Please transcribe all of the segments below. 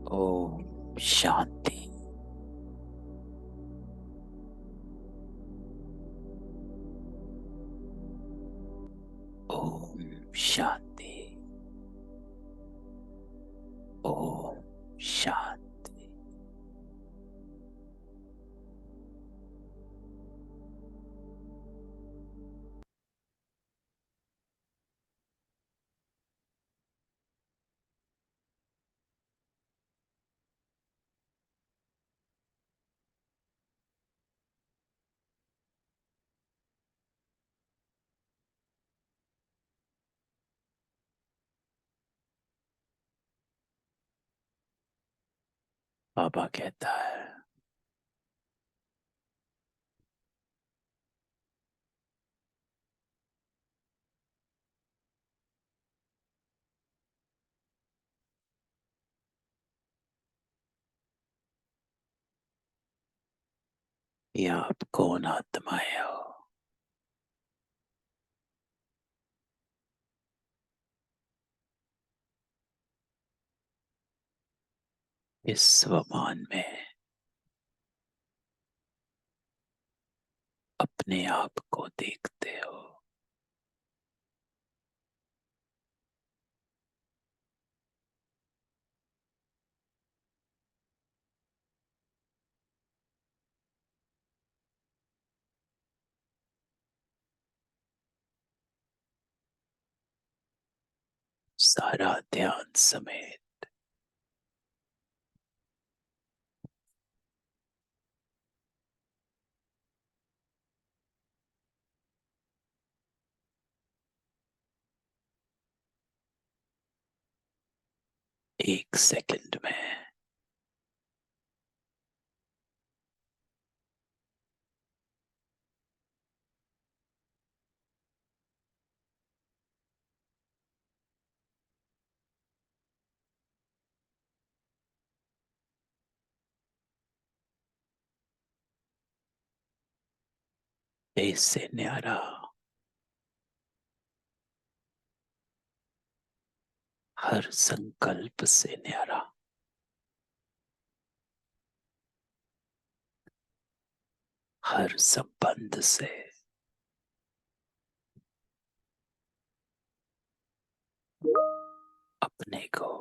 ओम शांति। ओम शांति। ओम शांति। बाबा कहता है, ये आप कौन आत्माएं हो? इस स्वमान में अपने आप को देखते हो। सारा ध्यान समेत एक सेकंड में इससे न्यारा हर संकल्प से न्यारा हर संबंध से अपने को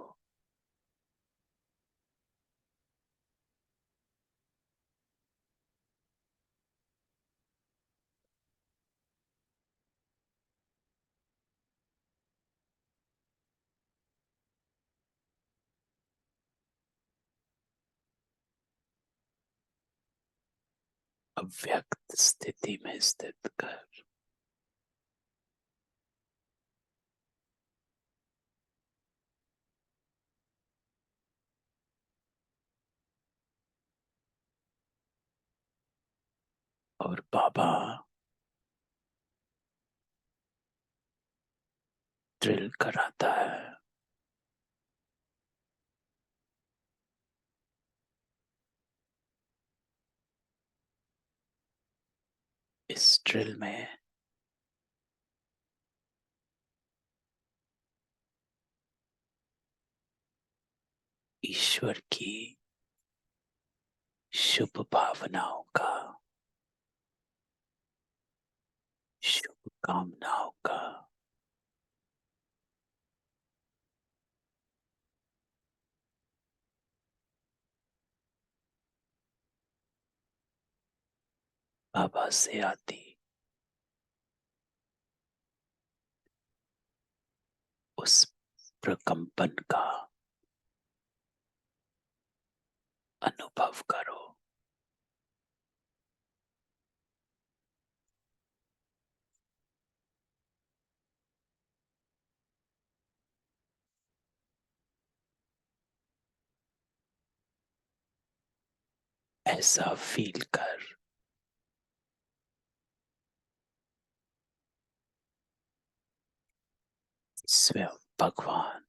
अव्यक्त स्थिति में स्थित कर। और बाबा ड्रिल कराता है। इस ड्रिल में ईश्वर की शुभ भावनाओं का, शुभ कामनाओं का बाबा से आती उस प्रकंपन का अनुभव करो। ऐसा फील कर स्वयं भगवान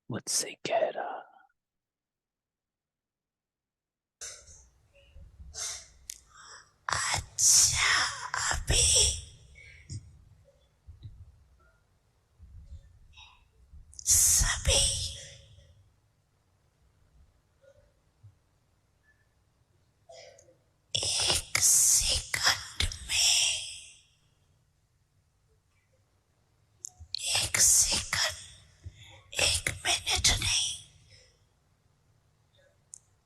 मुझसे कह रहा, अच्छा, अभी सभी एक सेकंड में, एक सेकंड, एक मिनट नहीं,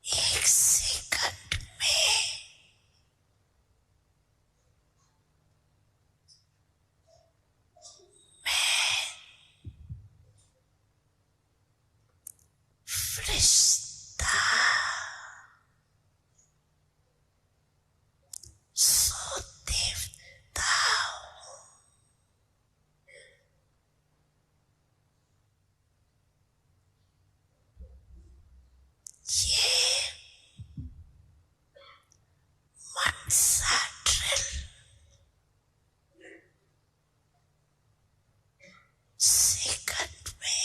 एक सेकंड में फरिश्ता सो देवता ये मनसा ड्रिल सेकंड में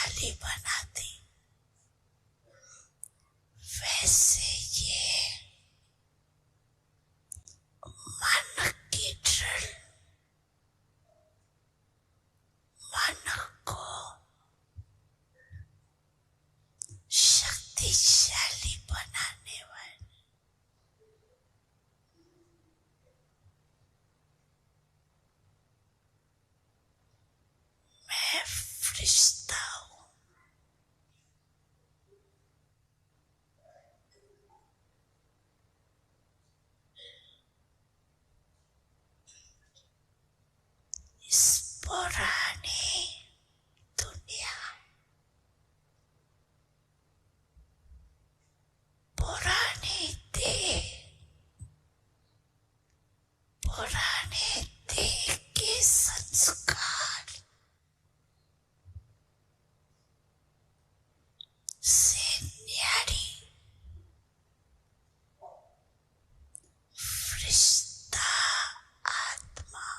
शक्तिशाली बना दी, वैसे ये मन की ड्रिल मन को शक्तिशाली बनाने वाली मैं फरिश्ता हूँ। इस पुरानी दुनिया, पुरानी देह, पुराने देह के संस्कार से न्यारी फरिश्ता आत्मा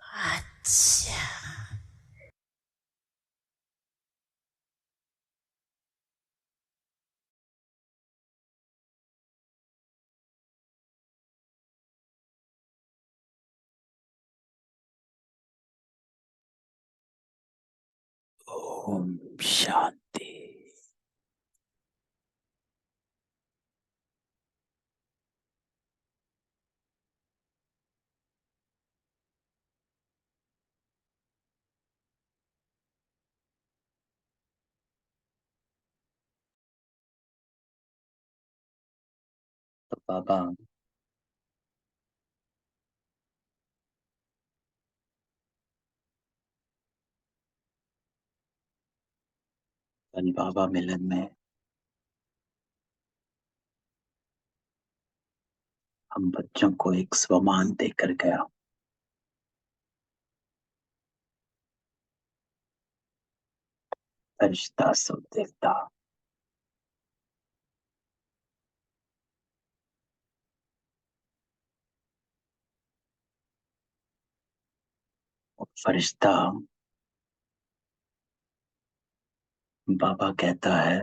अच्छा। ओम शांति। तो बाबा कल बाबा मिलन में हम बच्चों को एक स्वमान देकर गया। फरिश्ता सो देवता। फरिश्ता बाबा कहता है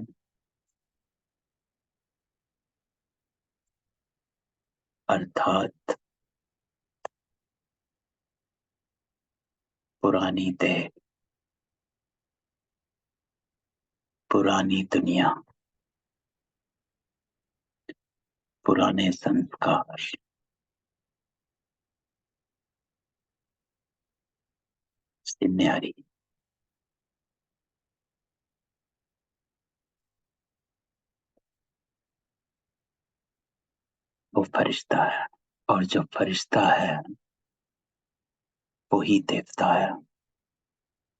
अर्थात पुरानी देह, पुरानी दुनिया, पुराने संस्कार से न्यारी वो फरिश्ता है। और जो फरिश्ता है वो ही देवता है।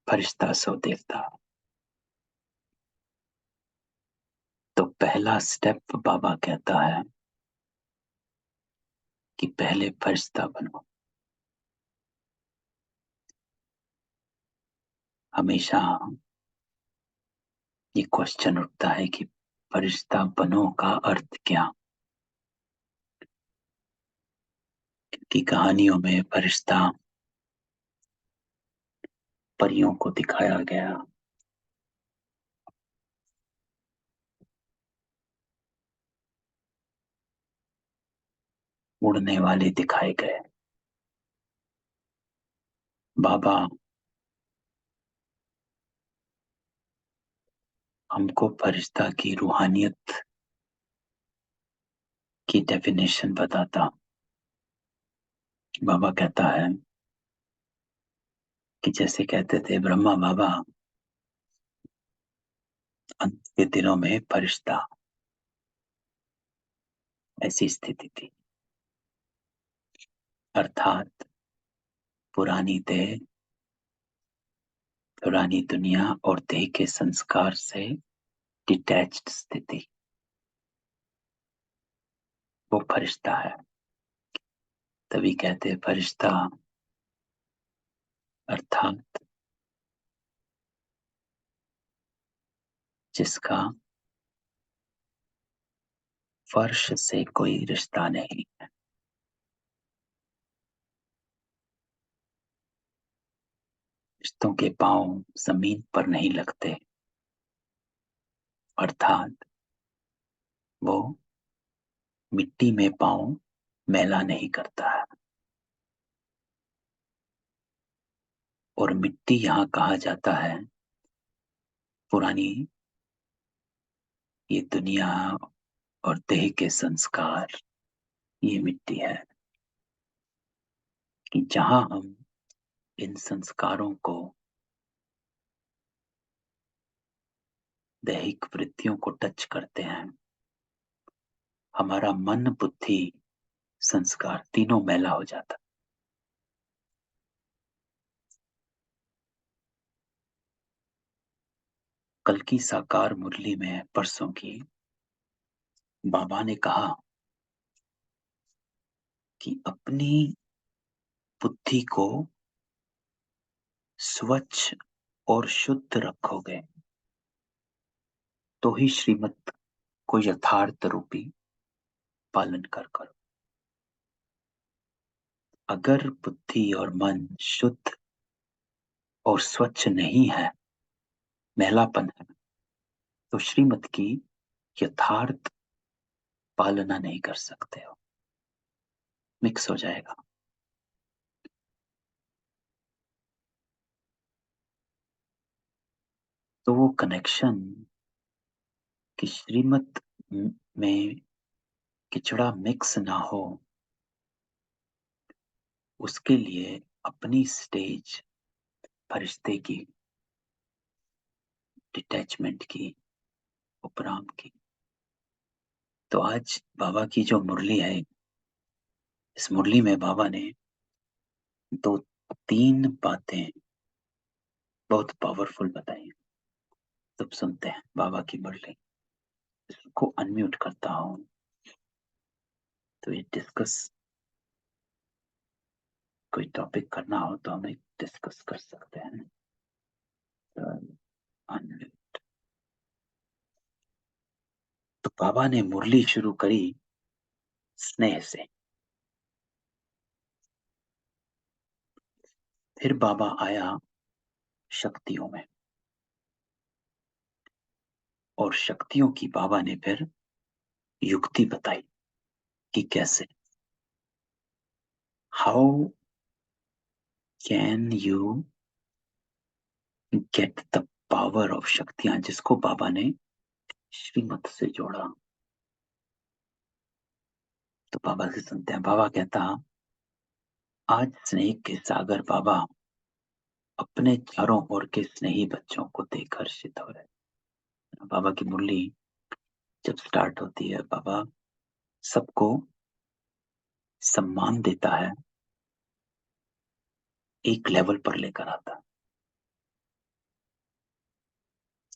फरिश्ता सो देवता। तो पहला स्टेप बाबा कहता है कि पहले फरिश्ता बनो। हमेशा ये क्वेश्चन उठता है कि फरिश्ता बनो का अर्थ क्या। की कहानियों में फरिश्ता परियों को दिखाया गया, उड़ने वाले दिखाए गए। बाबा हमको फरिश्ता की रूहानियत की डेफिनेशन बताता। बाबा कहता है कि जैसे कहते थे ब्रह्मा बाबा, अंत के दिनों में फरिश्ता, ऐसी स्थिति थी। अर्थात पुरानी देह, पुरानी दुनिया और देह के संस्कार से डिटैच्ड स्थिति, वो फरिश्ता है। तभी कहते हैं फरिश्ता अर्थात जिसका फर्श से कोई रिश्ता नहीं है। रिश्तों के पांव जमीन पर नहीं लगते, अर्थात वो मिट्टी में पांव मैला नहीं करता है। और मिट्टी यहां कहा जाता है पुरानी ये दुनिया और देह के संस्कार, ये मिट्टी है कि जहां हम इन संस्कारों को, दैहिक वृत्तियों को टच करते हैं, हमारा मन बुद्धि संस्कार तीनों मैला हो जाता। कल की साकार मुरली में परसों की बाबा ने कहा कि अपनी बुद्धि को स्वच्छ और शुद्ध रखोगे तो ही श्रीमत को यथार्थ रूपी पालन कर करो। अगर बुद्धि और मन शुद्ध और स्वच्छ नहीं है, मैलापन है, तो श्रीमत की यथार्थ पालना नहीं कर सकते हो, मिक्स हो जाएगा। तो वो कनेक्शन कि श्रीमत में किचड़ा मिक्स ना हो, उसके लिए अपनी स्टेज फरिश्ते की, डिटैचमेंट की, उपराम की। तो आज बाबा की जो मुरली है, इस मुरली में बाबा ने 2-3 बातें बहुत पावरफुल बताई। तब सुनते हैं बाबा की मुरली। इसको अनम्यूट करता हूं तो ये डिस्कस, कोई टॉपिक करना हो तो हम एक डिस्कस कर सकते हैं। अनम्यूट। तो बाबा ने मुरली शुरू करी स्नेह से। फिर बाबा आया शक्तियों में, और शक्तियों की बाबा ने फिर युक्ति बताई कि कैसे, how can you get the power of शक्तियां, जिसको बाबा ने श्रीमत से जोड़ा। तो बाबा से सुनते हैं। बाबा कहता, आज स्नेह के सागर बाबा अपने चारों ओर के स्नेही बच्चों को देख हर्षित हो रहे। बाबा की मुरली जब स्टार्ट होती है, बाबा सबको सम्मान देता एक लेवल पर लेकर आता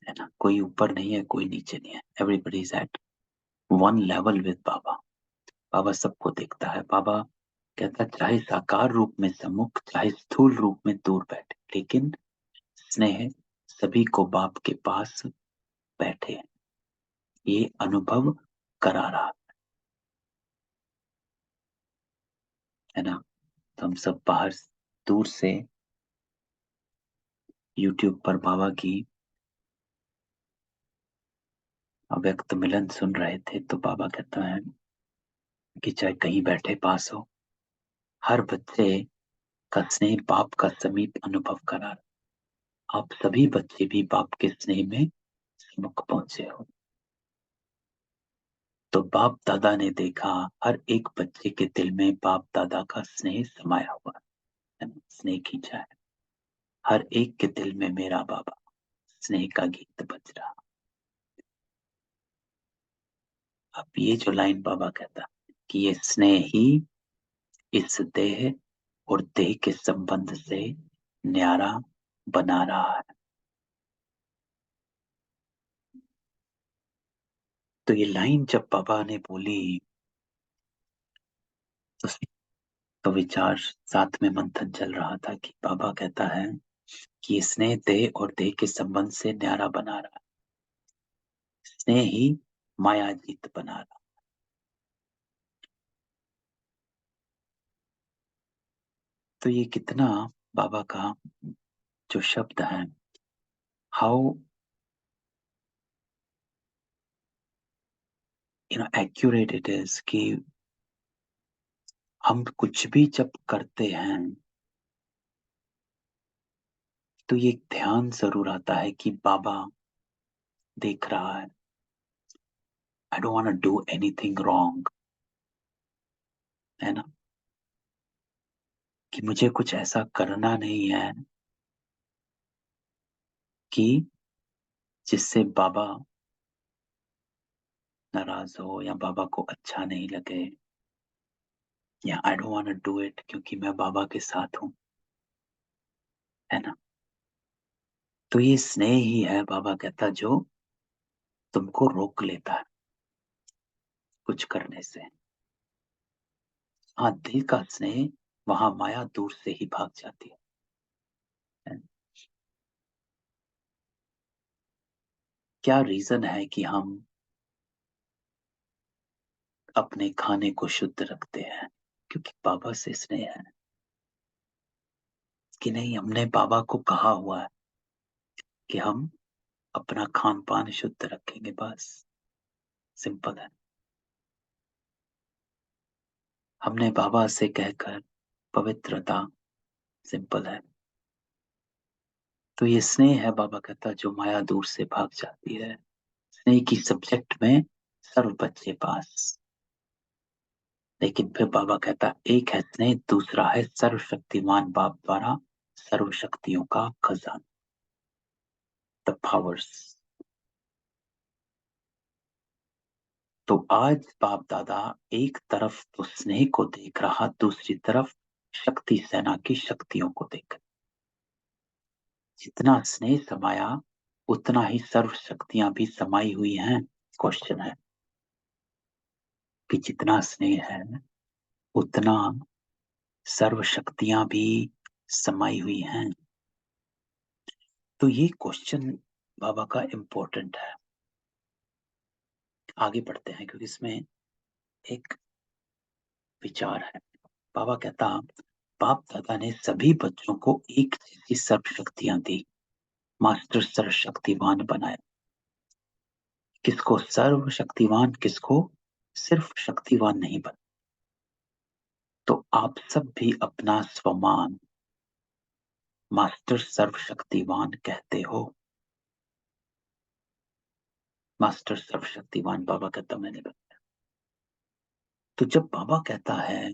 है ना। कोई ऊपर नहीं है, कोई नीचे नहीं है, everybody is at one level with Baba. Baba सबको देखता है। बाबा कहता, चाहे साकार रूप में सम्मुख, चाहे स्थूल रूप में दूर बैठे, लेकिन स्नेह सभी को बाप के पास बैठे ये अनुभव करा रहा है ना। तो हम सब बाहर दूर से यूट्यूब पर बाबा की अव्यक्त मिलन सुन रहे थे। तो बाबा कहता है कि चाहे कहीं बैठे पास हो, हर बच्चे का स्नेह बाप का समीप अनुभव करा रहा। आप सभी बच्चे भी बाप के स्नेह में समुख पहुंचे हो। तो बाप दादा ने देखा हर एक बच्चे के दिल में बाप दादा का स्नेह समाया हुआ है, स्नेह खींचा है। हर एक के दिल में मेरा बाबा, स्नेह का गीत बज रहा। अब ये जो लाइन बाबा कहता कि ये स्नेह ही इस देह और देह के संबंध से न्यारा बना रहा है। तो ये लाइन जब बाबा ने बोली तो, तो विचार साथ में मंथन चल रहा था कि बाबा कहता है कि स्नेह देह और देह के संबंध से न्यारा बना रहा, स्नेह ही माया जीत बना रहा। तो ये कितना बाबा का जो शब्द है, हाउ एक्यूरेट इट इज, कि हम कुछ भी जब करते हैं तो ये ध्यान जरूर आता है कि बाबा देख रहा है। I don't want to do anything wrong, है ना, कि मुझे कुछ ऐसा करना नहीं है कि जिससे बाबा नाराज हो या बाबा को अच्छा नहीं लगे, या I don't want to do it क्योंकि मैं बाबा के साथ हूं, है ना। तो ये स्नेह ही है, बाबा कहता, जो तुमको रोक लेता है कुछ करने से। हाँ, दिल का स्नेह, वहां माया दूर से ही भाग जाती है। क्या रीजन है कि हम अपने खाने को शुद्ध रखते हैं? क्योंकि बाबा से स्नेह है कि नहीं, हमने बाबा को कहा हुआ है कि हम अपना खान पान शुद्ध रखेंगे, बस सिंपल है। हमने बाबा से कहकर पवित्रता, सिंपल है। तो ये स्नेह है, बाबा कहता, जो माया दूर से भाग जाती है। स्नेह की सब्जेक्ट में सर्व बच्चे पास। लेकिन फिर बाबा कहता, एक है स्नेह, दूसरा है सर्वशक्तिमान बाप द्वारा सर्व शक्तियों का खजाना, द पावर्स। तो आज बाप दादा एक तरफ तो स्नेह को देख रहा, दूसरी तरफ शक्ति सेना की शक्तियों को देख। जितना स्नेह समाया उतना ही सर्व शक्तियां भी समाई हुई हैं। क्वेश्चन है कि जितना स्नेह है उतना सर्व शक्तियां भी समाई हुई हैं। तो ये क्वेश्चन बाबा का इम्पोर्टेंट है। आगे बढ़ते हैं क्योंकि इसमें एक विचार है। बाबा कहता, बाप दादा ने सभी बच्चों को एक जैसी सर्व शक्तियां दी, मास्टर सर्वशक्तिवान बनाया। किसको सर्वशक्तिवान, किसको सिर्फ शक्तिवान नहीं बना। तो आप सब भी अपना स्वमान मास्टर सर्वशक्तिवान कहते हो। मास्टर सर्वशक्तिवान बाबा कहता, मैंने बताया। तो जब बाबा कहता है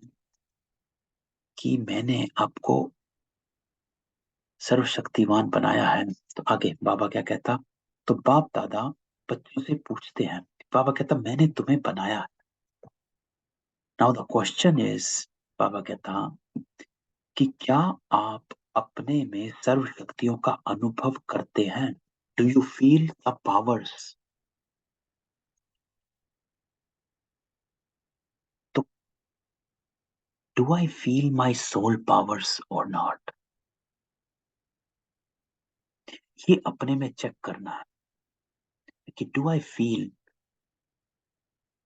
कि मैंने आपको सर्वशक्तिवान बनाया है, तो आगे बाबा क्या कहता, तो बाप दादा बच्चों से पूछते हैं। बाबा कहता, मैंने तुम्हें बनाया है। नाउ द क्वेश्चन इज, बाबा कहता कि क्या आप अपने में सर्व शक्तियों का अनुभव करते हैं? Do you feel the powers? तो do I feel my soul powers और नॉट? ये अपने में चेक करना है कि डू आई फील,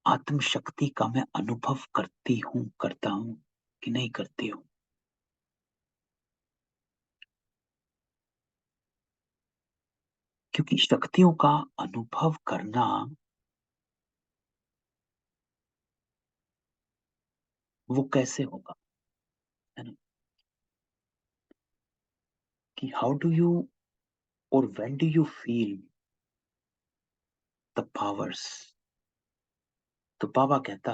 आत्म शक्ति का मैं अनुभव करती हूं, करता हूं कि नहीं करती हूं। क्योंकि शक्तियों का अनुभव करना वो कैसे होगा, है ना, कि हाउ डू यू और when do you feel the powers? तो बाबा कहता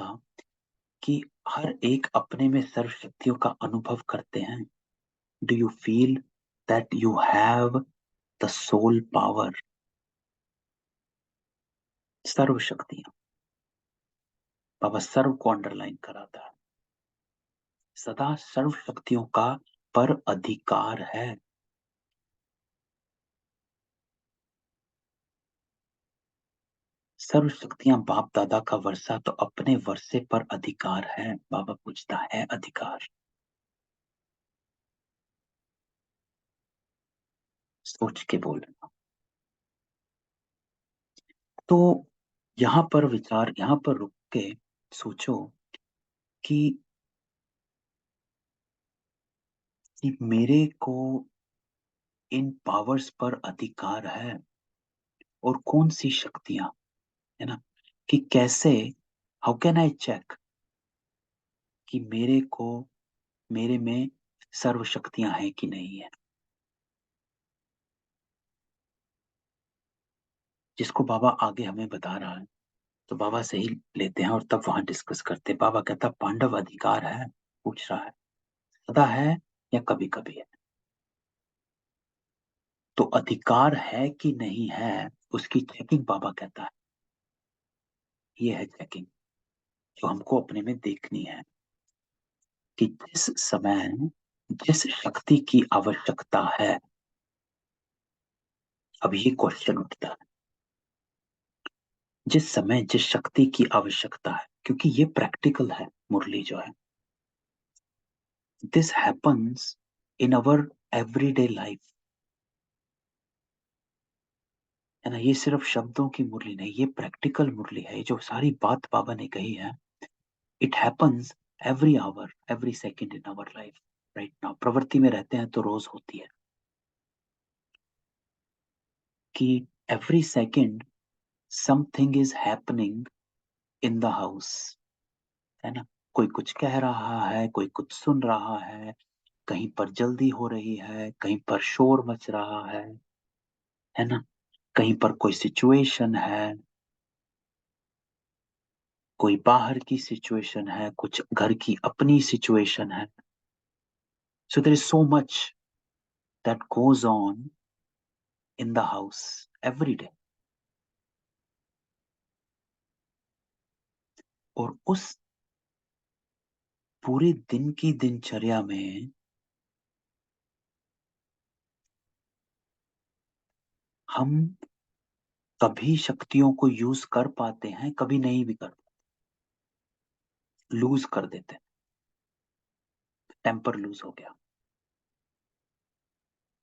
कि हर एक अपने में सर्व शक्तियों का अनुभव करते हैं। Do you feel that you have the soul power? सर्व शक्तियां, बाबा सर्व को अंडरलाइन कराता है। सदा सर्व शक्तियों का पर अधिकार है। सर्व शक्तियां बाप दादा का वर्षा, तो अपने वर्षे पर अधिकार है। बाबा पूछता है अधिकार? सोच के बोलना। तो यहाँ पर विचार, यहाँ पर रुक के सोचो कि मेरे को इन पावर्स पर अधिकार है, और कौन सी शक्तियां, है ना, कि कैसे, हाउ कैन आई चेक कि मेरे में सर्व शक्तियां हैं कि नहीं है, जिसको बाबा आगे हमें बता रहा है। तो बाबा से ही लेते हैं और तब वहां डिस्कस करते हैं। बाबा कहता पांडव अधिकार है? पूछ रहा है, सदा है या कभी कभी है? तो अधिकार है कि नहीं है, उसकी चेकिंग बाबा कहता है। ये है चेकिंग जो हमको अपने में देखनी है, कि जिस समय जिस शक्ति की आवश्यकता है, अब ये क्वेश्चन उठता है, जिस समय जिस शक्ति की आवश्यकता है, क्योंकि ये प्रैक्टिकल है मुरली जो है, this happens in our everyday life, है ना। ये सिर्फ शब्दों की मुरली नहीं, ये प्रैक्टिकल मुरली है। ये जो सारी बात बाबा ने कही है, it happens every hour, every second in our life right now. प्रवृत्ति में रहते हैं तो रोज होती है कि every second something is happening in the house, है ना। कोई कुछ कह रहा है, कोई कुछ सुन रहा है, कहीं पर जल्दी हो रही है, कहीं पर शोर मच रहा है ना। कहीं पर कोई सिचुएशन है, कोई बाहर की सिचुएशन है, कुछ घर की अपनी सिचुएशन है। So there is so much that goes on in the house every day. और उस पूरे दिन की दिनचर्या में हम कभी शक्तियों को यूज कर पाते हैं, कभी नहीं भी कर, लूज कर देते हैं। टेम्पर लूज हो गया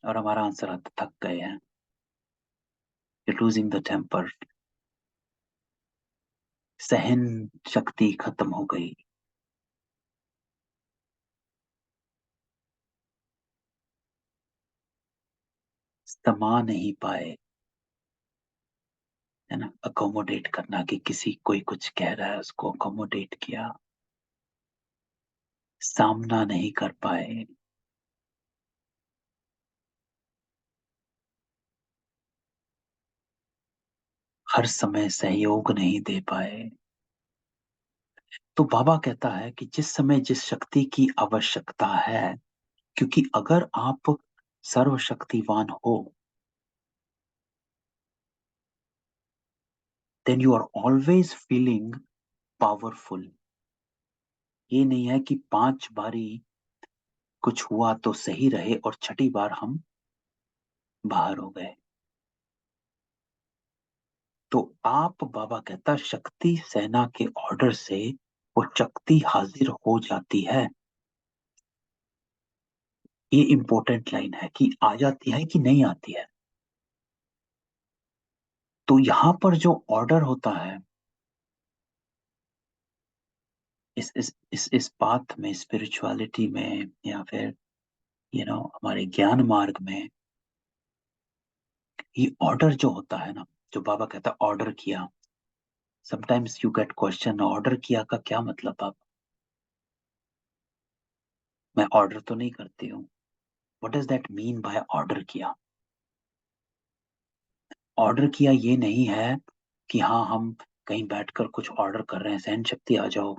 और हमारा आंसर आता थक गए हैं, लूजिंग द टेम्पर, सहन शक्ति खत्म हो गई। समा नहीं पाए, है ना। अकोमोडेट करना, कि किसी कोई कुछ कह रहा है उसको अकोमोडेट किया, सामना नहीं कर पाए। हर समय सहयोग नहीं दे पाए। तो बाबा कहता है कि जिस समय जिस शक्ति की आवश्यकता है, क्योंकि अगर आप सर्वशक्तिवान हो, then you are always feeling powerful. ये नहीं है कि 5 बारी कुछ हुआ तो सही रहे और छठी बार हम बाहर हो गए। तो आप, बाबा कहता, शक्ति सेना के ऑर्डर से वो शक्ति हाजिर हो जाती है। ये इंपॉर्टेंट लाइन है कि आ जाती है कि नहीं आती है। तो यहां पर जो ऑर्डर होता है, इस बात में, स्पिरिचुअलिटी में, या फिर हमारे ज्ञान मार्ग में, ये ऑर्डर जो होता है ना, जो बाबा कहता है ऑर्डर किया। Sometimes you get question, order किया का क्या मतलब? आप, मैं ऑर्डर तो नहीं करती हूँ। What does that mean by order किया? ऑर्डर किया ये नहीं है कि हाँ, हम कहीं बैठकर कुछ ऑर्डर कर रहे हैं, सहन शक्ति आ जाओ,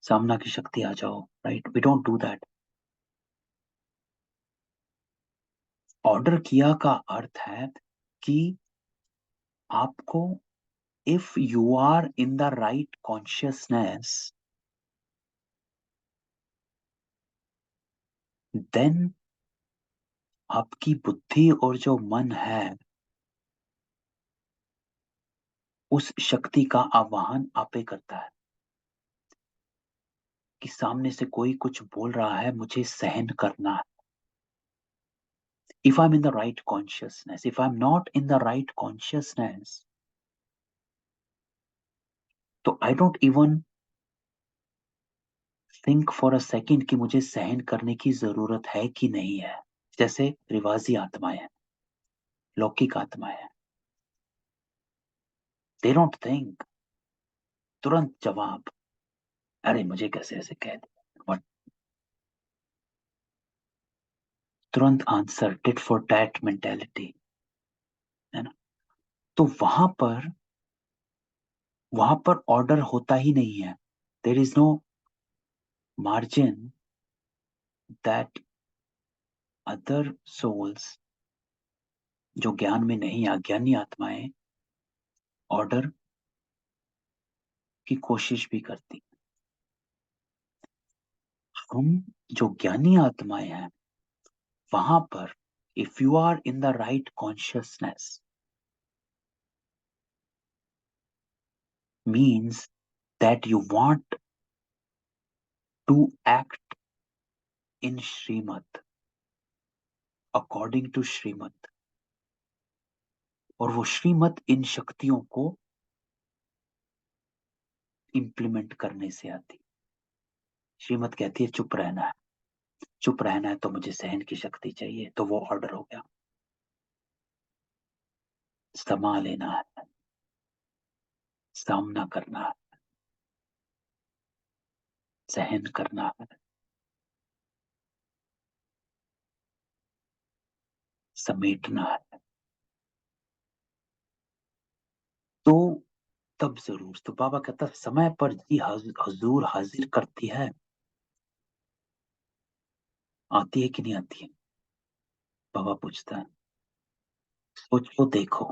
सामना की शक्ति आ जाओ, right. We don't do that. Order किया का अर्थ है कि आपको, if you are in the right consciousness, then आपकी बुद्धि और जो मन है, उस शक्ति का आवाहन आपे करता है कि सामने से कोई कुछ बोल रहा है, मुझे सहन करना है. If I'm in the right consciousness, if I'm not in the right consciousness, तो I don't even think for a second कि मुझे सहन करने की जरूरत है कि नहीं है. जैसे रिवाजी आत्माएं हैं, लौकिक आत्माएं हैं, they don't think, तुरंत जवाब, अरे मुझे कैसे ऐसे कह दिया, और तुरंत answer, tit for tat mentality, है ना. तो वहां पर ऑर्डर होता ही नहीं है. There is no margin that other souls, जो ज्ञान में नहीं, अज्ञानी आत्माएं ऑर्डर की कोशिश भी करती. हम जो ज्ञानी आत्माएं हैं, वहां पर if you are in the right consciousness means that you want to act in Srimad, according to Srimad, और वो श्रीमत इन शक्तियों को इंप्लीमेंट करने से आती. श्रीमत कहती है चुप रहना है, चुप रहना है, तो मुझे सहन की शक्ति चाहिए, तो वो ऑर्डर हो गया. समा लेना है, सामना करना है, सहन करना है, समेटना है. तो तब जरूर, तो बाबा कहता समय पर जी हजूर हाजिर करती है. आती है कि नहीं आती है? बाबा पूछता है. सोचो देखो,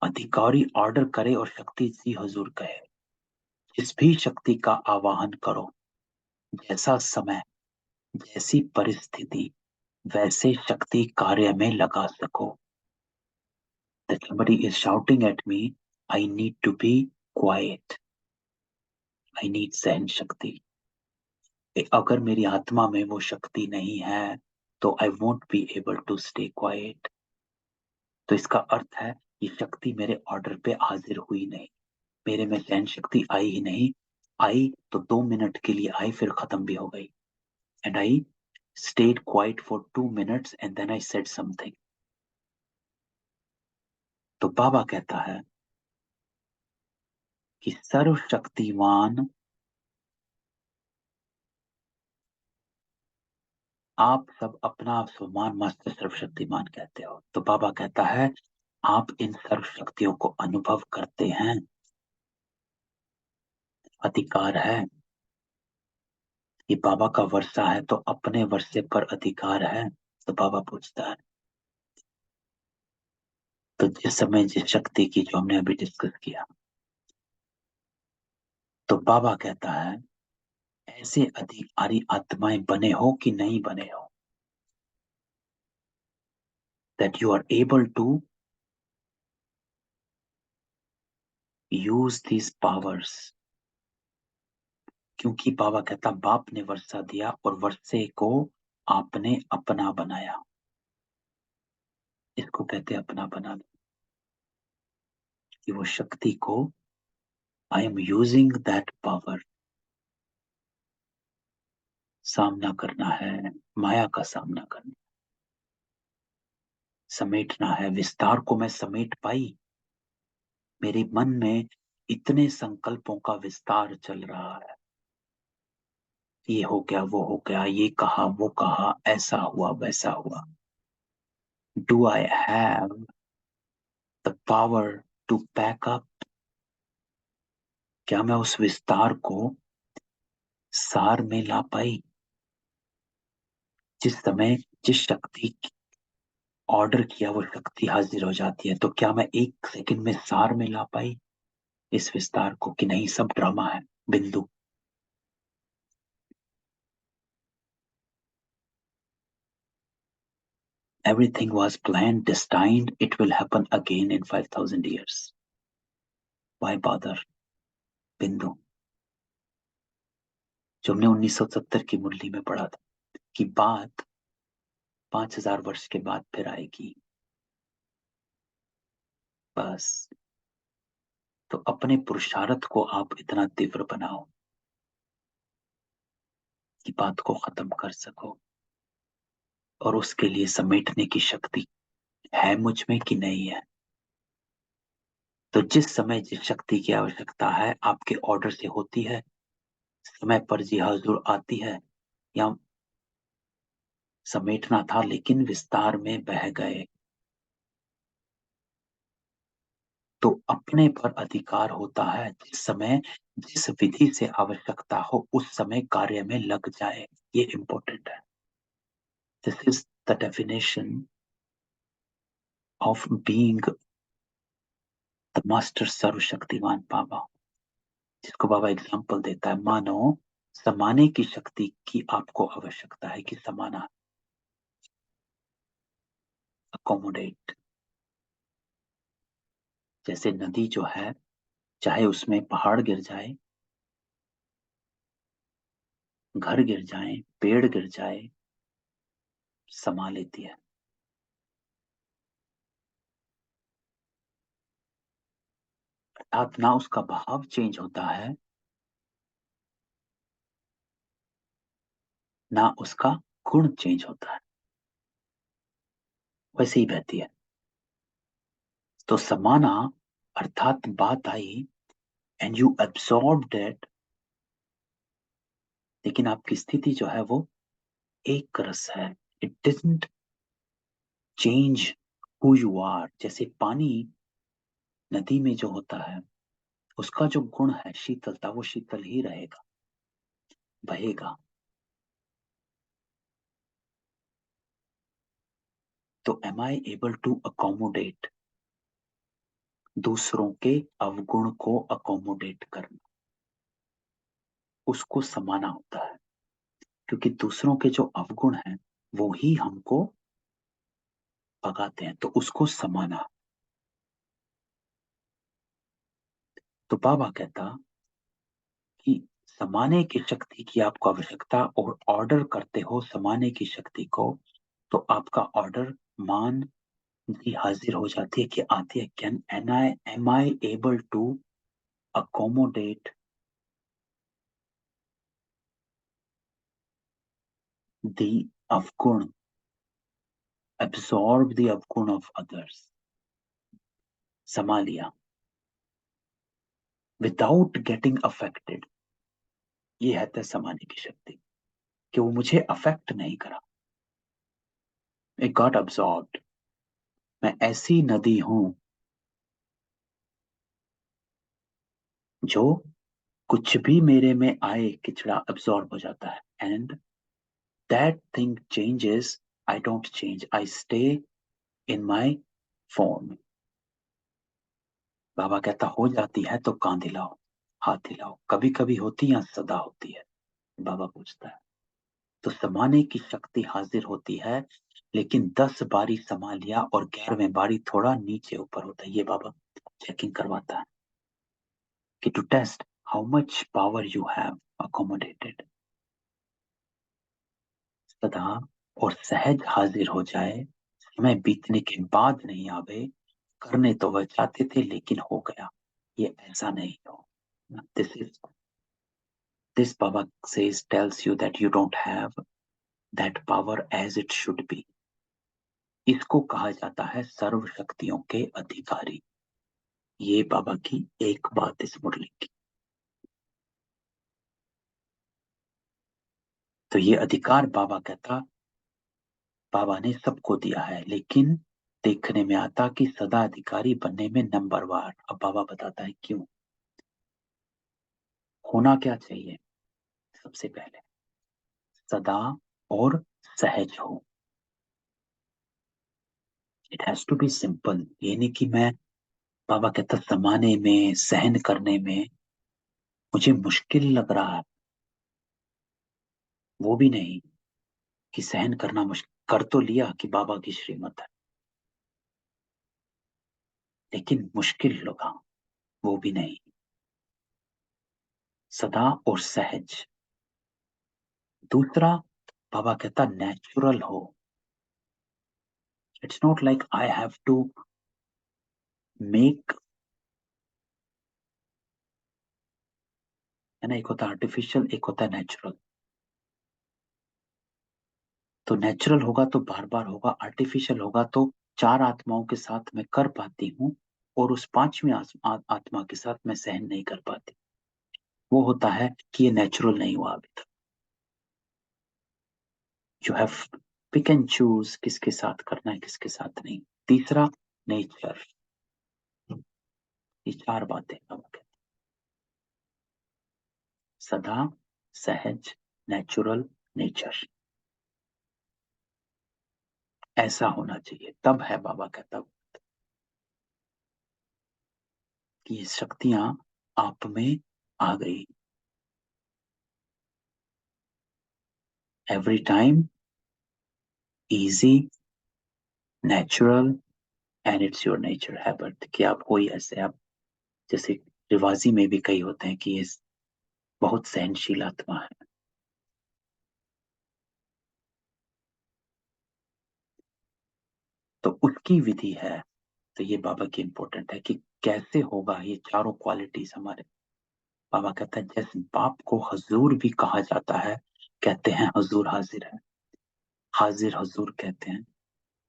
अधिकारी ऑर्डर करे और शक्ति जी हजूर कहे, जिस भी शक्ति का आवाहन करो, जैसा समय, जैसी परिस्थिति, वैसे शक्ति कार्य में लगा सको. That somebody is shouting at me, I need to be quiet, I need सहन शक्ति. अगर मेरी आत्मा में वो शक्ति नहीं है, तो I won't be able to stay quiet. तो इसका अर्थ है ये शक्ति मेरे ऑर्डर पे हाजिर हुई नहीं, मेरे में सहन शक्ति आई ही नहीं. आई तो 2 मिनट के लिए आई, फिर खत्म भी हो गई. And I stayed quiet for 2 minutes and then I said something. तो बाबा कहता है कि सर्वशक्तिमान आप सब अपना स्वमान मास्टर सर्वशक्तिमान कहते हो. तो बाबा कहता है आप इन सर्वशक्तियों को अनुभव करते हैं, अधिकार है. ये बाबा का वर्षा है, तो अपने वर्षे पर अधिकार है. तो बाबा पूछता है, तो जिस समय जिस शक्ति की, जो हमने अभी डिस्कस किया, तो बाबा कहता है ऐसे अधिकारी आत्माएं बने हो कि नहीं बने हो, that you are able to use these powers. क्योंकि बाबा कहता बाप ने वर्षा दिया और वर्षे को आपने अपना बनाया. इसको कहते हैं अपना बनाना, कि वो शक्ति को I am using that power. सामना करना है, माया का सामना करना, समेटना है. विस्तार को मैं समेट पाई. मेरे मन में इतने संकल्पों का विस्तार चल रहा है, ये हो गया, वो हो गया, ये कहा, वो कहा, ऐसा हुआ, वैसा हुआ. Do I have the power to pack up? क्या मैं उस विस्तार को सार में ला पाई? जिस समय जिस शक्ति ऑर्डर किया वो शक्ति हाजिर हो जाती है. तो क्या मैं 1 सेकंड में सार में ला पाई इस विस्तार को, कि नहीं सब ड्रामा है? बिंदु. Everything was planned, destined, it will happen again in 5000 years. Why bother बिंदु, जो हमने 1970 की मुरली में पढ़ा था कि बात 5000 वर्ष के बाद फिर आएगी। बस तो अपने पुरुषार्थ को आप इतना तीव्र बनाओ कि बात को खत्म कर सको, और उसके लिए समेटने की शक्ति है मुझ में कि नहीं है। तो जिस समय जिस शक्ति की आवश्यकता है आपके ऑर्डर से होती है, समय पर जी हजूर आती है, या समेटना था लेकिन विस्तार में बह गए, तो अपने पर अधिकार होता है। जिस समय जिस विधि से आवश्यकता हो उस समय कार्य में लग जाए, ये इंपॉर्टेंट है। This is the definition of being the master सर्वशक्तिमान बाबा, जिसको बाबा एग्जाम्पल देता है। मानो समाने की शक्ति की आपको आवश्यकता है कि समाना, अकोमोडेट। जैसे नदी जो है, चाहे उसमें पहाड़ गिर जाए, घर गिर जाए, पेड़ गिर जाए, समा लेती है। अर्थात ना उसका बहाव चेंज होता है, ना उसका गुण चेंज होता है, वैसे ही बहती है। तो समाना अर्थात बात आई एंड यू एब्सॉर्ब दैट, लेकिन आपकी स्थिति जो है वो एक रस है। It doesn't change who you are. जैसे पानी नदी में जो होता है, उसका जो गुण है शीतलता, वो शीतल ही रहेगा, बहेगा। तो am I able to accommodate, दूसरों के अवगुण को अकोमोडेट करना, उसको समाना होता है। क्योंकि दूसरों के जो अवगुण हैं वो ही हमको भगाते हैं, तो उसको समाना। तो बाबा कहता कि समाने की शक्ति की आपको आवश्यकता, और ऑर्डर करते हो समाने की शक्ति को, तो आपका ऑर्डर मान जी हाजिर हो जाती है कि आती है। Can am I able to accommodate the अवगुण, absorb the अवगुण of others, समा लिया विदाउट गेटिंग अफेक्टेड। ये है तय समाने की शक्ति, कि वो मुझे अफेक्ट नहीं करा, it got absorbed। मैं ऐसी नदी हूं जो कुछ भी मेरे में आए किचड़ा अब्सॉर्ब हो जाता है, and that thing changes, I don't change, I stay in my form. Baba कहता हो जाती है तो कान हिलाओ, हाथ हिलाओ, कभी कभी होती या सदा होती है। बाबा पूछता है। तो समाने की शक्ति हाजिर होती है, लेकिन 10 बारी समा लिया और 11वें बारी थोड़ा नीचे ऊपर होता है। ये बाबा चेकिंग करवाता है कि to test how much power you have accommodated. सदा और सहज हाजिर हो जाए, समय बीतने के बाद नहीं आवे। करने तो वह चाहते थे लेकिन हो गया, ये ऐसा नहीं हो। This Baba says tells you that you don't have that power as it should be। इसको कहा जाता है सर्व शक्तियों के अधिकारी। ये बाबा की एक बात इस मुरली की। तो ये अधिकार बाबा कहता, बाबा ने सबको दिया है, लेकिन देखने में आता कि सदा अधिकारी बनने में नंबर वार। अब बाबा बताता है क्यों। होना क्या चाहिए, सबसे पहले सदा और सहज हो। It has to be simple. ये नहीं कि मैं, बाबा कहता समाने में सहन करने में मुझे मुश्किल लग रहा है, वो भी नहीं कि सहन करना मुश्किल, कर तो लिया कि बाबा की श्रीमत है, लेकिन मुश्किल लगा, वो भी नहीं। सदा और सहज। दूसरा, बाबा कहता नेचुरल हो। It's not like I have to make, है ना, एक होता है आर्टिफिशियल, एक होता है नेचुरल। तो नेचुरल होगा तो बार बार होगा, आर्टिफिशियल होगा तो चार आत्माओं के साथ मैं कर पाती हूँ और उस पांचवी आत्मा के साथ मैं सहन नहीं कर पाती। वो होता है कि ये नेचुरल नहीं हुआ अभी तक। You have pick and choose किसके साथ करना है किसके साथ नहीं। तीसरा, नेचर। ये चार बातें बाबा कहते हैं। सदा, सहज, नेचुरल, नेचर। ऐसा होना चाहिए, तब है बाबा कहता कि ये शक्तियां आप में आ गई। Every time easy, natural, and it's your nature है बट कि आप कोई ऐसे, आप जैसे रिवाजी में भी कई होते हैं कि ये बहुत सहनशील आत्मा है। तो उसकी विधि है। तो ये बाबा की इंपॉर्टेंट है कि कैसे होगा ये चारों क्वालिटीज हमारे। बाबा कहता है जैसे बाप को हजूर भी कहा जाता है, कहते हैं हजूर हाजिर है, हाजिर हजूर कहते हैं।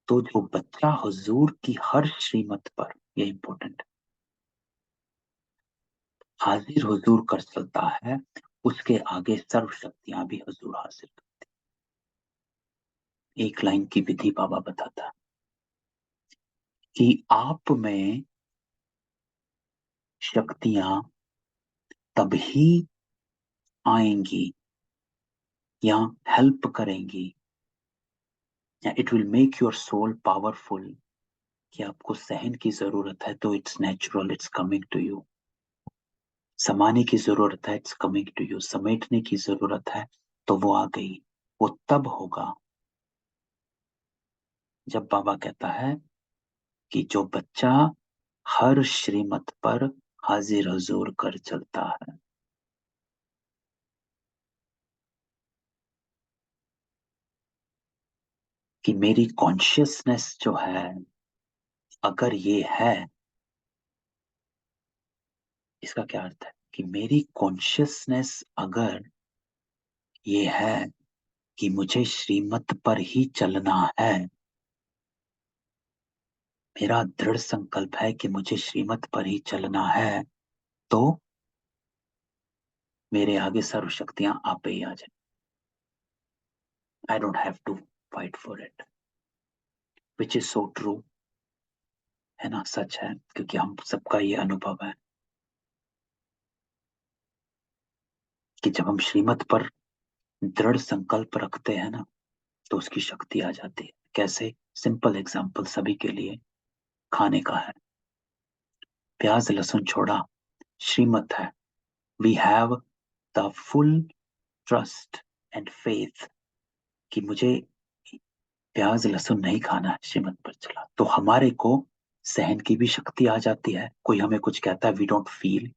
तो जो बच्चा हजूर की हर श्रीमत पर, ये इंपॉर्टेंट, हाजिर हुजूर कर चलता है, उसके आगे सर्व शक्तियां भी हुजूर हाजिर। एक लाइन की विधि बाबा बताता है कि आप में शक्तियां तभी आएंगी या हेल्प करेंगी, या it will make your soul powerful, कि आपको सहन की जरूरत है तो it's natural, it's coming to you. समाने की जरूरत है, इट्स कमिंग टू यू। समेटने की जरूरत है तो वो आ गई। वो तब होगा जब बाबा कहता है कि जो बच्चा हर श्रीमत पर हाजिर हुजूर कर चलता है। कि मेरी कॉन्शियसनेस जो है, अगर ये है, इसका क्या अर्थ है कि मेरी कॉन्शियसनेस अगर ये है कि मुझे श्रीमत पर ही चलना है, मेरा दृढ़ संकल्प है कि मुझे श्रीमत पर ही चलना है, तो मेरे आगे सर्व शक्तियां आपे ही आ जाए। I don't have to fight for it, which is so true, है ना, सच है, क्योंकि हम सबका ये अनुभव है कि जब हम श्रीमत पर दृढ़ संकल्प रखते हैं ना, तो उसकी शक्ति आ जाती है। कैसे? सिंपल एग्जांपल सभी के लिए, खाने का है, प्याज लहसुन छोड़ा, श्रीमत है, we have the full trust and faith कि मुझे प्याज लहसुन नहीं खाना है, श्रीमत पर चला तो हमारे को सहन की भी शक्ति आ जाती है। कोई हमें कुछ कहता है, वी डोंट फील।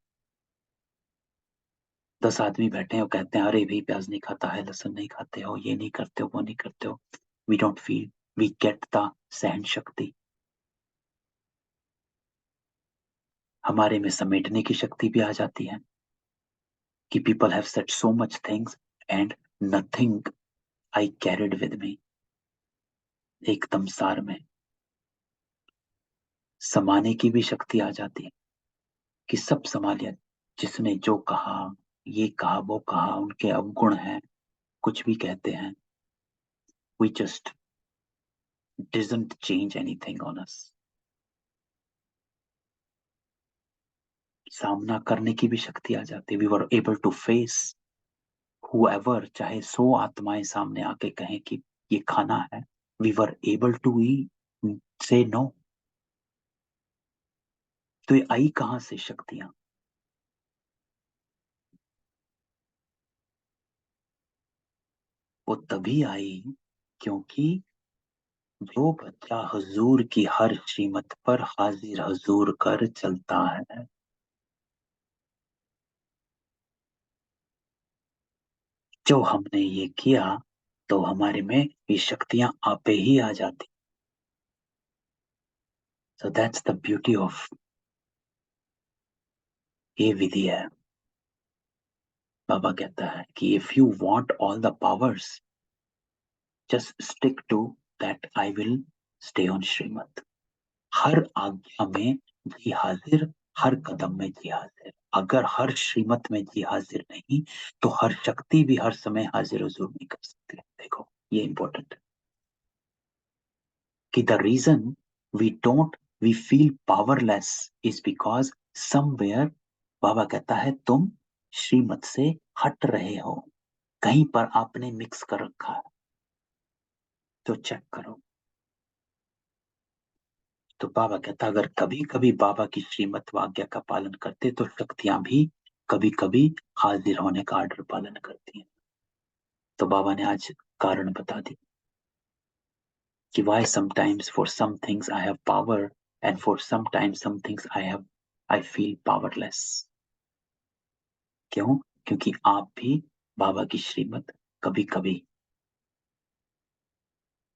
10 आदमी बैठे हैं और कहते हैं अरे भाई प्याज नहीं खाता है, लहसुन नहीं खाते हो, ये नहीं करते हो, वो नहीं करते हो, we don't feel, we get the सहन शक्ति। हमारे में समेटने की शक्ति भी आ जाती है कि people have said so much things and nothing I carried with me. एकदम सार में समाने की भी शक्ति आ जाती है कि सब संभाल लिया, जिसने जो कहा, ये कहा वो कहा, उनके अवगुण हैं, कुछ भी कहते हैं, we just didn't change anything on us. सामना करने की भी शक्ति आ जाती है। We were able to face whoever, चाहे 100 आत्माएं सामने आके कहें कि ये खाना है, वी वर एबल टू ई से नो। तो ये आई कहां से शक्तियां? वो तभी आई क्योंकि जो बच्चा हुजूर की हर श्रीमत पर हाजिर हुजूर कर चलता है, जो हमने ये किया तो हमारे में ये शक्तियां आपे ही आ जाती। So that's the beauty of ये विधि है। बाबा कहता है कि if you want all the powers just stick to that, I will stay on Shrimat. हर आज्ञा में जी हाजिर, हर कदम में जी हाजिर। अगर हर श्रीमत में जी हाजिर नहीं तो हर शक्ति भी हर समय हाजिर हुजूर नहीं कर सकती। देखो ये इंपॉर्टेंट है कि the reason we don't we feel powerless is because somewhere, Baba कहता है तुम श्रीमत से हट रहे हो, कहीं पर आपने मिक्स कर रखा है, तो चेक करो। तो बाबा कहता अगर कभी कभी बाबा की श्रीमत वाक्य का पालन करते तो शक्तियां भी कभी कभी हाजिर होने का आर्डर पालन करती हैं। तो बाबा ने आज कारण बता दी कि why sometimes for some things I have power and for sometimes some things I feel powerless। क्यों? क्योंकि आप भी बाबा की श्रीमत कभी कभी,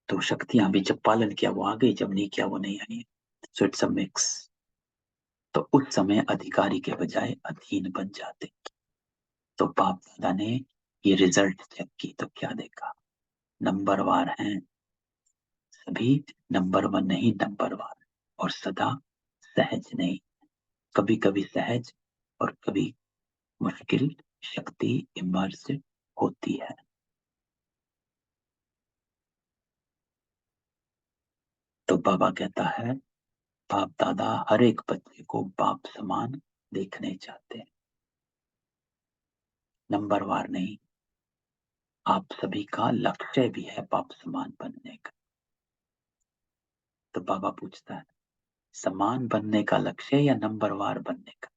तो शक्तियां भी जब पालन किया वो आ गई, जब नहीं किया वो नहीं आई। So it's a mix. तो उस समय अधिकारी के बजाय अधीन बन जाते। तो बाप दादा ने ये रिजल्ट चेक की तो क्या देखा? नंबरवार हैं सभी, नंबर वन नहीं नंबरवार, और सदा सहज नहीं, कभी कभी सहज और कभी मुश्किल शक्ति इमर्ज होती है। तो बाबा कहता है बाप दादा हर एक बच्चे को बाप समान देखने चाहते हैं, नंबरवार नहीं। आप सभी का लक्ष्य भी है बाप समान बनने का। तो बाबा पूछता है समान बनने का लक्ष्य या नंबरवार बनने का?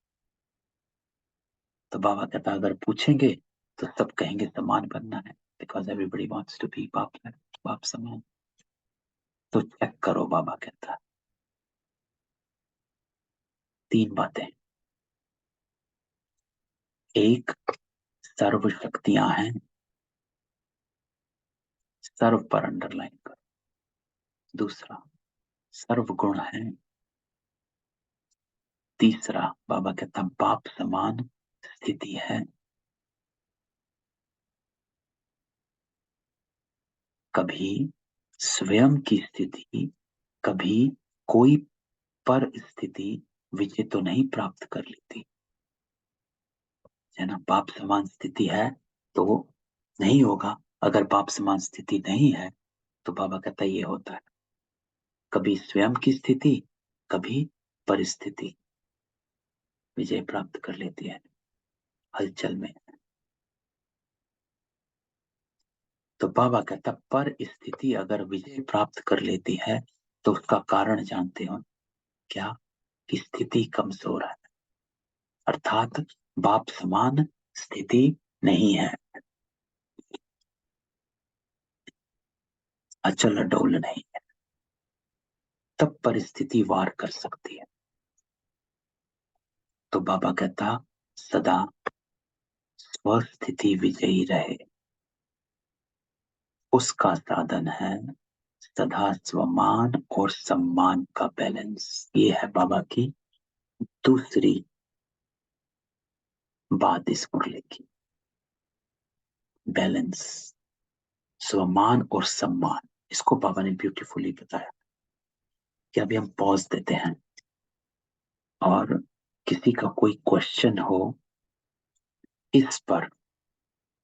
तो बाबा कहता अगर पूछेंगे तो सब कहेंगे समान बनना है, because everybody wants to be बाप समान। तो चेक करो, बाबा कहता है तीन बातें। एक, सर्व शक्तियां हैं, सर्व पर अंडरलाइन करो। दूसरा, सर्व गुण है। तीसरा, बाबा कहता बाप समान स्थिति है। कभी स्वयं की स्थिति, कभी कोई पर स्थिति विजय तो नहीं प्राप्त कर लेती है ना। बाप समान स्थिति है तो नहीं होगा, अगर बाप समान स्थिति नहीं है तो बाबा कहता ये होता है कभी स्वयं की स्थिति, कभी परिस्थिति विजय प्राप्त कर लेती है हलचल में। तो बाबा कहता पर स्थिति अगर विजय प्राप्त कर लेती है तो उसका कारण जानते हो क्या? कि स्थिति कमजोर है, अर्थात बाप समान स्थिति नहीं है, अचल अडोल नहीं है, तब परिस्थिति वार कर सकती है। तो बाबा कहता सदा स्वस्थिति विजयी रहे, उसका साधन है सदा स्वमान और सम्मान का बैलेंस। ये है बाबा की दूसरी बात इस मुरली की, बैलेंस, स्वमान और सम्मान। इसको बाबा ने ब्यूटीफुली बताया कि अभी हम पॉज देते हैं और किसी का कोई क्वेश्चन हो इस पर,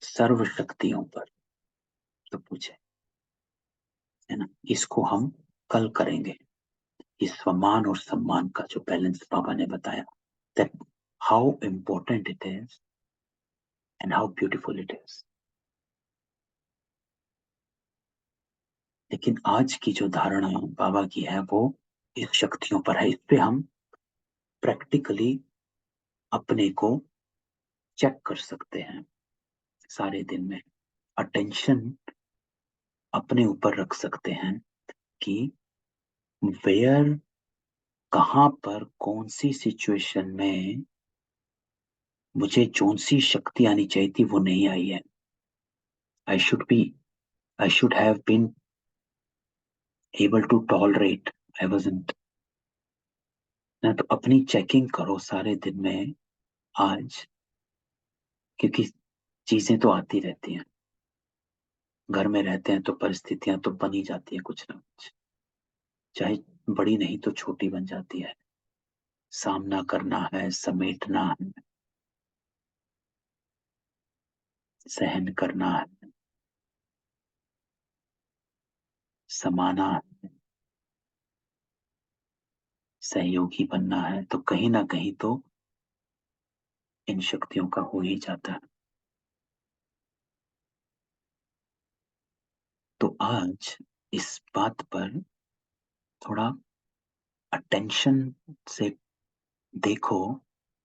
सर्व शक्तियों पर, तो पूछे, है ना। इसको हम कल करेंगे, इस स्वमान और सम्मान का जो बैलेंस बाबा ने बताया, that how important it is and how beautiful it is. लेकिन आज की जो धारणा बाबा की है वो इस शक्तियों पर है। इस पे हम प्रैक्टिकली अपने को चेक कर सकते हैं, सारे दिन में अटेंशन अपने ऊपर रख सकते हैं कि वेयर, कहां पर, कौन सी सिचुएशन में मुझे जोन सी शक्ति आनी चाहिए थी वो नहीं आई है। I should have been able to tolerate. I wasn't. ना तो अपनी चेकिंग करो सारे दिन में आज, क्योंकि चीजें तो आती रहती हैं, घर में रहते हैं तो परिस्थितियां तो बनी जाती हैं कुछ ना कुछ, चाहे बड़ी नहीं तो छोटी बन जाती है। सामना करना है, समेटना है, सहन करना है, समाना है, सहयोगी बनना है, तो कहीं ना कहीं तो इन शक्तियों का हो ही जाता है। तो आज इस बात पर थोड़ा अटेंशन से देखो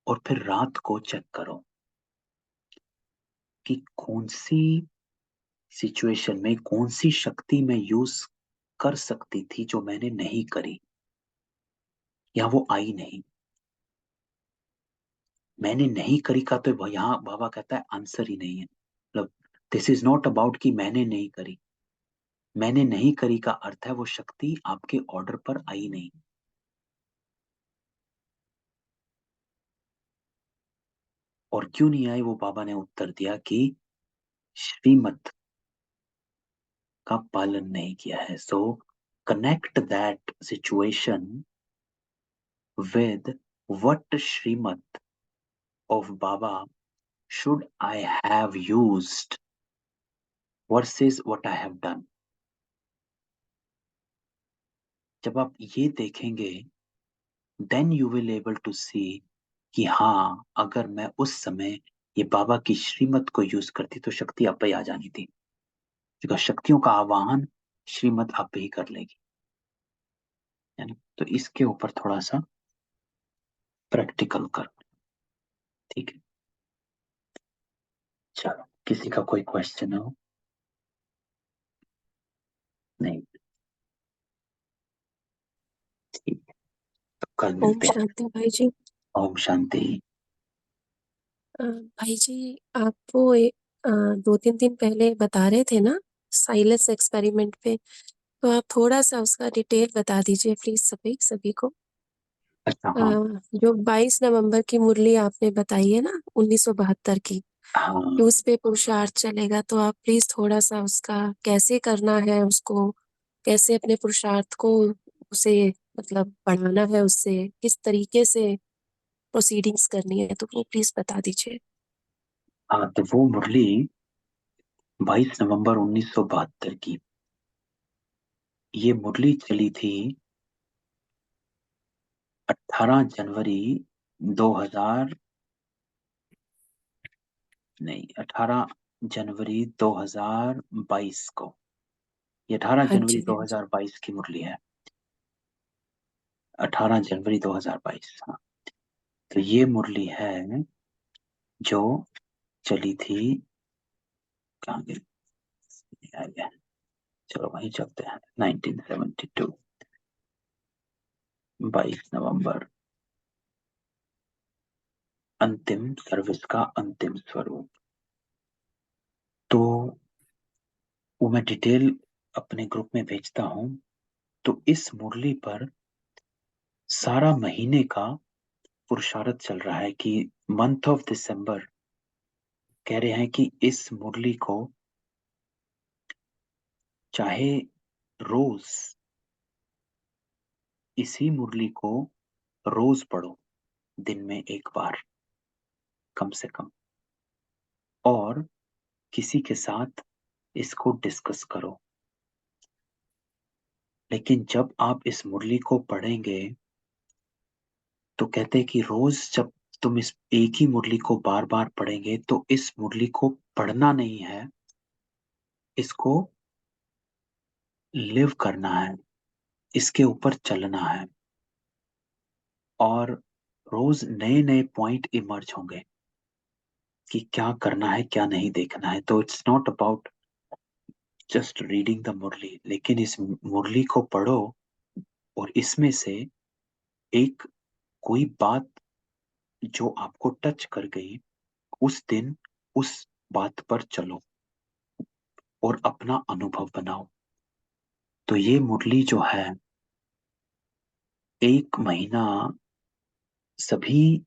और फिर रात को चेक करो कि कौन सी सिचुएशन में कौन सी शक्ति मैं यूज कर सकती थी जो मैंने नहीं करी, या वो आई नहीं। मैंने नहीं करी का तो यहाँ बाबा कहता है आंसर ही नहीं है। मतलब दिस इज नॉट अबाउट कि मैंने नहीं करी। मैंने नहीं करी का अर्थ है वो शक्ति आपके ऑर्डर पर आई नहीं। और क्यों नहीं आई, वो बाबा ने उत्तर दिया कि श्रीमत का पालन नहीं किया है। सो connect that situation with what Shrimad of Baba should I have used versus what I have done। जब आप ये देखेंगे then you will able to see कि हाँ, अगर मैं उस समय ये बाबा की श्रीमत को यूज करती तो शक्ति आप पे ही आ जानी थी, क्योंकि शक्तियों का आवाहन श्रीमत आप पे ही कर लेगी, है ना। तो इसके ऊपर थोड़ा सा प्रैक्टिकल कर। ठीक है, चलो किसी का कोई क्वेश्चन हो? नहीं? ठीक है, तो कल ओम मिलते हैं। शांति भाई जी। ओम शांति। भाई जी, आप वो 2-3 दिन पहले बता रहे थे ना साइलेंस एक्सपेरिमेंट पे, तो आप थोड़ा सा उसका डिटेल बता दीजिए प्लीज सभी को। अच्छा, हाँ जो 22 नवंबर की मुरली आपने बताई है ना 1972 की, हाँ। कि उस पे पुरुषार्थ चलेगा, तो आप प्लीज थोड़ा सा उसका कैसे करना है, उसको कैसे अपने पुरुषार्थ को उसे मतलब बढ़ाना है, उससे किस तरीके से प्रोसीडिंग्स करनी है, तो वो प्लीज बता दीजिए। हाँ, तो वो मुरली 22 नवंबर 1972 की, ये मुरली चली थी 18 जनवरी 2000, नहीं, 18 जनवरी 2022 को। ये अठारह हाँ जनवरी जी, दो हाँ जी। हजार बाईस की मुरली है। 18 जनवरी 2022, हाँ। तो ये मुरली है जो चली थी, कहाँ गई, आ गया, चलो वहीं चलते हैं। 1972, 22 नवंबर, अंतिम सर्विस का अंतिम स्वरूप। तो वो मैं डिटेल अपने ग्रुप में भेजता हूँ। तो इस मुरली पर सारा महीने का पुरुषार्थ चल रहा है कि मंथ ऑफ दिसंबर, कह रहे हैं कि इस मुरली को चाहे रोज, इसी मुरली को रोज पढ़ो, दिन में एक बार कम से कम, और किसी के साथ इसको डिस्कस करो। लेकिन जब आप इस मुरली को पढ़ेंगे तो कहते हैं कि रोज जब तुम इस एक ही मुरली को बार बार पढ़ेंगे तो इस मुरली को पढ़ना नहीं है, इसको लिव करना है, इसके ऊपर चलना है। और रोज नए नए पॉइंट इमर्ज होंगे कि क्या करना है क्या नहीं देखना है। तो it's not about just reading the Murli, लेकिन इस मुरली को पढ़ो और इसमें से एक कोई बात जो आपको टच कर गई, उस दिन उस बात पर चलो। और अपना अनुभव बनाओ। तो ये मुरली जो है 1 महीना सभी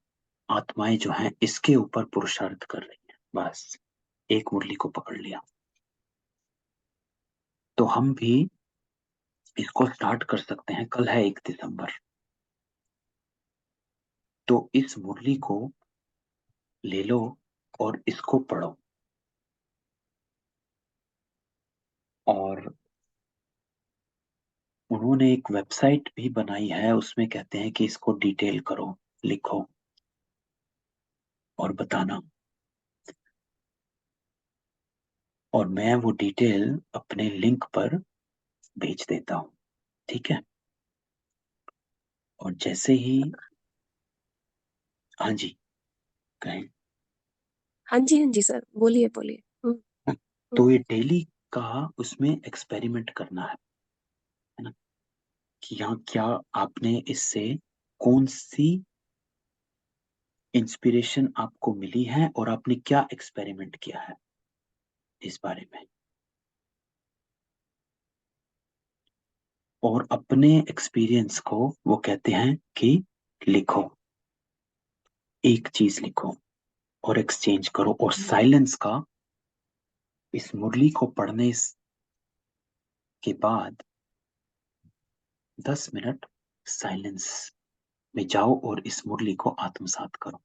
आत्माएं जो हैं इसके ऊपर पुरुषार्थ कर रही हैं। बस एक मुरली को पकड़ लिया तो हम भी इसको स्टार्ट कर सकते हैं। कल है 1 दिसंबर, तो इस मुरली को ले लो और इसको पढ़ो। और उन्होंने एक वेबसाइट भी बनाई है, उसमें कहते हैं कि इसको डिटेल करो, लिखो और बताना। और मैं वो डिटेल अपने लिंक पर भेज देता हूँ, ठीक है। और जैसे ही, हाँ जी, कहें। हाँ जी सर, बोलिए बोलिए। तो ये डेली का उसमें एक्सपेरिमेंट करना है ना, कि यहाँ क्या आपने इससे कौन सी इंस्पिरेशन आपको मिली है और आपने क्या एक्सपेरिमेंट किया है इस बारे में। और अपने एक्सपीरियंस को वो कहते हैं कि लिखो, एक चीज लिखो और एक्सचेंज करो। और साइलेंस का, इस मुरली को पढ़ने के बाद 10 मिनट साइलेंस में जाओ और इस मुरली को आत्मसात करो।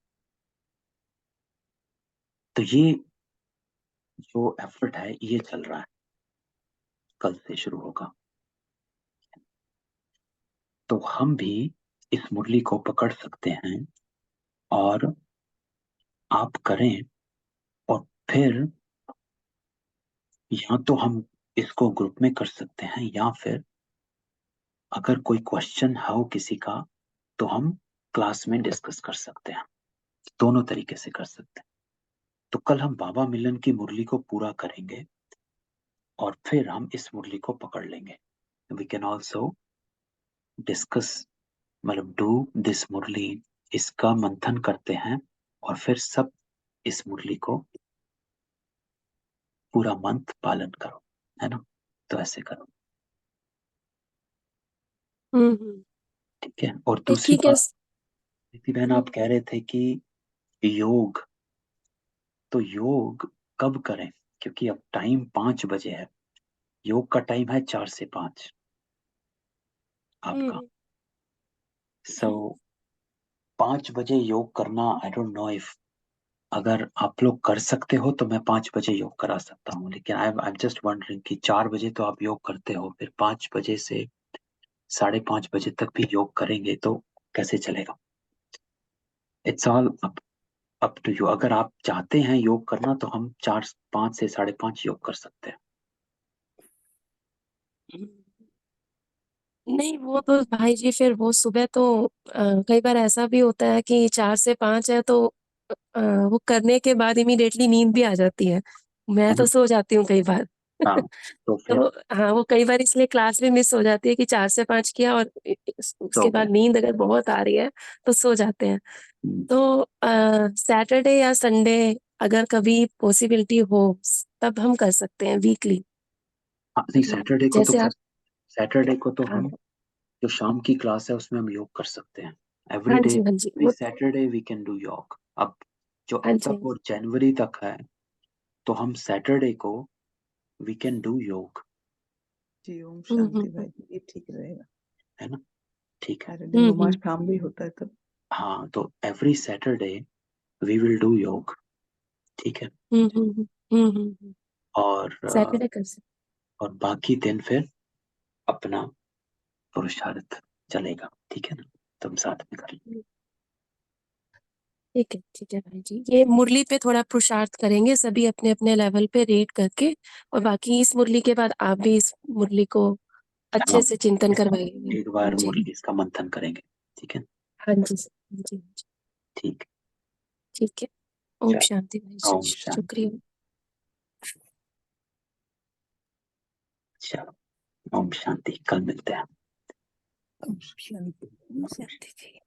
तो ये जो एफर्ट है ये चल रहा है, कल से शुरू होगा। तो हम भी इस मुरली को पकड़ सकते हैं और आप करें। और फिर या तो हम इसको ग्रुप में कर सकते हैं, या फिर अगर कोई क्वेश्चन हो किसी का तो हम क्लास में डिस्कस कर सकते हैं। दोनों तरीके से कर सकते हैं। तो कल हम बाबा मिलन की मुरली को पूरा करेंगे और फिर हम इस मुरली को पकड़ लेंगे। वी कैन ऑल्सो डिस्कस, मतलब डू दिस मुरली, इसका मंथन करते हैं और फिर सब इस मुरली को पूरा मंथ पालन करो, है ना। तो ऐसे करो, ठीक है। और दूसरी ठीक है। बात, प्रीति बहन, आप कह रहे थे कि योग, तो योग कब करें, क्योंकि अब टाइम 5 बजे है। योग का टाइम है 4 से 5 आपका। सो 5 बजे योग करना, आई डोंट नो इफ, अगर आप लोग कर सकते हो तो मैं 5 बजे योग करा सकता हूँ। लेकिन आई एम जस्ट वंडरिंग कि 4 बजे तो आप योग करते हो, फिर 5 बजे से 5:30 बजे तक भी योग करेंगे तो कैसे चलेगा। It's all up to you. अगर आप चाहते हैं योग करना तो हम 5 से 5:30 योग कर सकते हैं। नहीं, वो तो भाई जी फिर वो सुबह तो कई बार ऐसा भी होता है कि 4 से 5 है तो वो करने के बाद इमीडिएटली नींद भी आ जाती है। मैं है तो ना। सो जाती हूँ कई बार। हाँ, तो फिर तो हाँ, वो कई बार इसलिए क्लास भी मिस हो जाती है कि 4 से 5 किया और सो उसके गए। बाद नींद अगर बहुत आ रही है तो सो जाते हैं। हम्म, तो सैटरडे या संडे अगर कभी पॉसिबिलिटी हो तब हम कर सकते हैं वीकली। हाँ नहीं, मतलब जैसे आप, सैटरडे को तो हाँ, हम जो शाम की क्लास है उसमें हम योग कर सकते हैं। हाँ एवरी डे, जी, हाँ जी, every Saturday we can do yoga. अब जो हाँ जी, अक्टूबर जनवरी तक है तो हम सैटरडे को वी कैन डू योग, जी, ओम हम्म, शांति भाई जी, ये ठीक रहेगा। है ना। ठीक है। सारे दिन उमाष्टाम भी होता है तब। हाँ, तो every Saturday we will do yoga, ठीक है। हम्म, हम्म, हम्म, और सैटरडे कर सकते। और बाकी दिन फिर अपना पुरुषार्थ चलेगा, ठीक है ना। तुम साथ में कर लेंगे। ठीक है भाई जी, ये मुरली पे थोड़ा पुरुषार्थ करेंगे सभी अपने अपने लेवल पे रेट करके। और बाकी इस मुरली के बाद आप भी इस मुरली को अच्छे हाँ, से चिंतन करवाइएगा। एक हाँ बार जी, मुरली इसका मंथन करेंगे, ठीक है। हाँ जी, हाँ जी, हाँ जी, ठीक। ठीक है। ओम चलो, शांति भाई जी, ओम शांति। शुक्रिया। चलो, ओम शांति। कल मिलते हैं। ओम शांति जी।